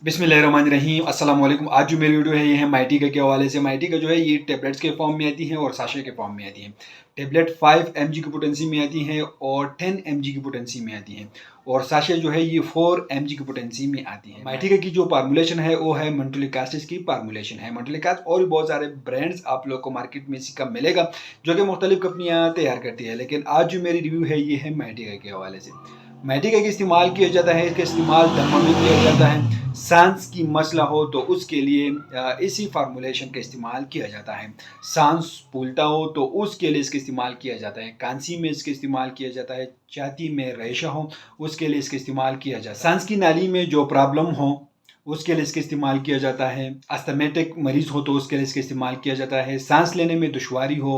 बिस्मिल्लाहिर्रहमानिर्रहीम अस्सलाम वालेकुम। आज जो मेरी वीडियो है ये है माइटीका के हवाले से। माइटीका जो है ये टेबलेट्स के फॉर्म में आती हैं और साशे के फॉर्म में आती हैं। टेबलेट 5 mg की पोटेंसी में आती हैं और 10 mg की पोटेंसी में आती हैं और साशे जो है ये 4 mg की पोटेंसी में आती है। माइटीका की जो फार्मूलेशन है वो है मंटोलिक एसिड की फार्मूलेशन है। मंटोलिक एसिड और भी बहुत सारे ब्रांड्स आप लोग को मार्केट में इसी का मिलेगा जो कि मुख्तलिफ कंपनियाँ तैयार करती है, लेकिन आज जो मेरी रिव्यू है ये है माइटीका के हवाले से। माइटीका का इस्तेमाल किया जाता है, इसका इस्तेमाल दमा में किया जाता है। सांस की मसला हो तो उसके लिए इसी फार्मूलेशन का इस्तेमाल किया जाता है। सांस फूलता हो तो उसके लिए इसका इस्तेमाल किया जाता है। कांसी में इसका इस्तेमाल किया जाता है। छाती में रेशा हो उसके लिए इसका इस्तेमाल किया जाता है। सांस की नाली में जो प्रॉब्लम हो उसके लिए इसका इस्तेमाल किया जाता है। अस्थमेटिक मरीज़ हो तो उसके लिए इसका इस्तेमाल किया जाता है। सांस लेने में दुश्वारी हो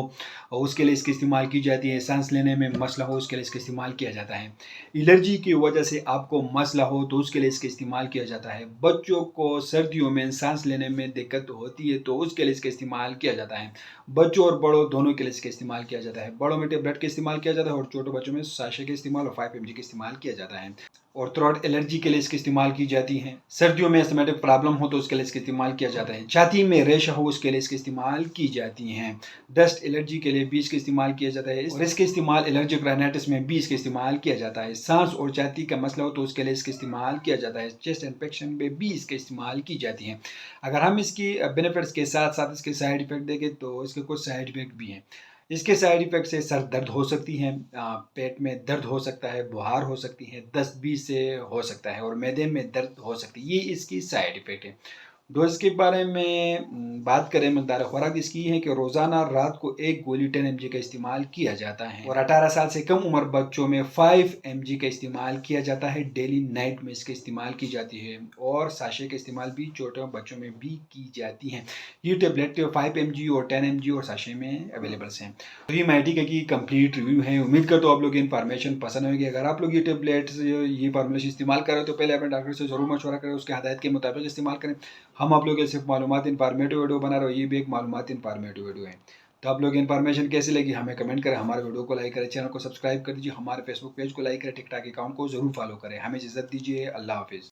और उसके लिए इसकी इस्तेमाल की जाती है। सांस लेने में मसला हो उसके लिए इसका इस्तेमाल किया जाता है। एलर्जी की वजह से आपको मसला हो तो उसके लिए इसका इस्तेमाल किया जाता है। बच्चों को सर्दियों में सांस लेने में दिक्कत होती है तो उसके लिए इसका इस्तेमाल किया जाता है। बच्चों और बड़ों दोनों के लिए इसका इस्तेमाल किया जाता है। बड़ों में टेबलेट का इस्तेमाल किया जाता है और छोटे बच्चों में साशे का इस्तेमाल और 5 mg का इस्तेमाल किया जाता है। और थ्रोट एलर्जी के लिए इसका इस्तेमाल की जाती है। सर्दियों में अस्थमेटिक प्रॉब्लम हो तो उसके लिए इसका इस्तेमाल किया जाता है। छाती में रेशा हो उसके लिए इसका इस्तेमाल की जाती हैं। डस्ट एलर्जी के लिए भी इसका इस्तेमाल किया जाता है और इसका इस्तेमाल एलर्जिक राइनाइटिस में भी इसका इस्तेमाल किया जाता है। सांस और छाती का मसला हो तो उसके लिए इसका इस्तेमाल किया जाता है। चेस्ट इन्फेक्शन में भी इसका इस्तेमाल की जाती है। अगर हम इसकी बेनिफिट्स के साथ साथ इसके साइड इफेक्ट देखें तो इसके कुछ साइड इफेक्ट भी हैं। इसके साइड इफेक्ट से सर दर्द हो सकती है, पेट में दर्द हो सकता है, बुहार हो सकती है, दस्त भी से हो सकता है और मैदे में दर्द हो सकती है। ये इसकी साइड इफेक्ट है। डोज के बारे में बात करें, मकदार खुराक इसकी है कि रोज़ाना रात को एक गोली 10 mg का इस्तेमाल किया जाता है और 18 साल से कम उम्र बच्चों में 5 mg का इस्तेमाल किया जाता है। डेली नाइट में इसका इस्तेमाल की जाती है और साशे का इस्तेमाल भी छोटे बच्चों में भी की जाती है। ये टेबलेट 5 mg और 10 mg और साशे में अवेलेबल्स हैं। तो ये माइटीका की कंप्लीट रिव्यू है। उम्मीद करता हूँ आप लोग इन्फॉर्मेशन पसंद होगी। अगर आप लोग ये टेबलेट्स ये फार्मूलेशन इस्तेमाल करें तो पहले अपने डॉक्टर से ज़रूर मशवरा करें, उसके हदायत के मुताबिक इस्तेमाल करें। हम आप लोग के सिर्फ मालूमात इन्फॉर्मेटिव वीडियो बना रहे हो, ये भी एक मालूमात इन्फॉर्मेटिव वीडियो है। तो आप लोग इन्फॉर्मेशन कैसी लगी हमें कमेंट करें, हमारे वीडियो को लाइक करें, चैनल को सब्सक्राइब कर दीजिए, हमारे फेसबुक पेज को लाइक करें, टिकटॉक अकाउंट को जरूर फॉलो करें। हमें इज्जत दीजिए। अल्लाह हाफिज़।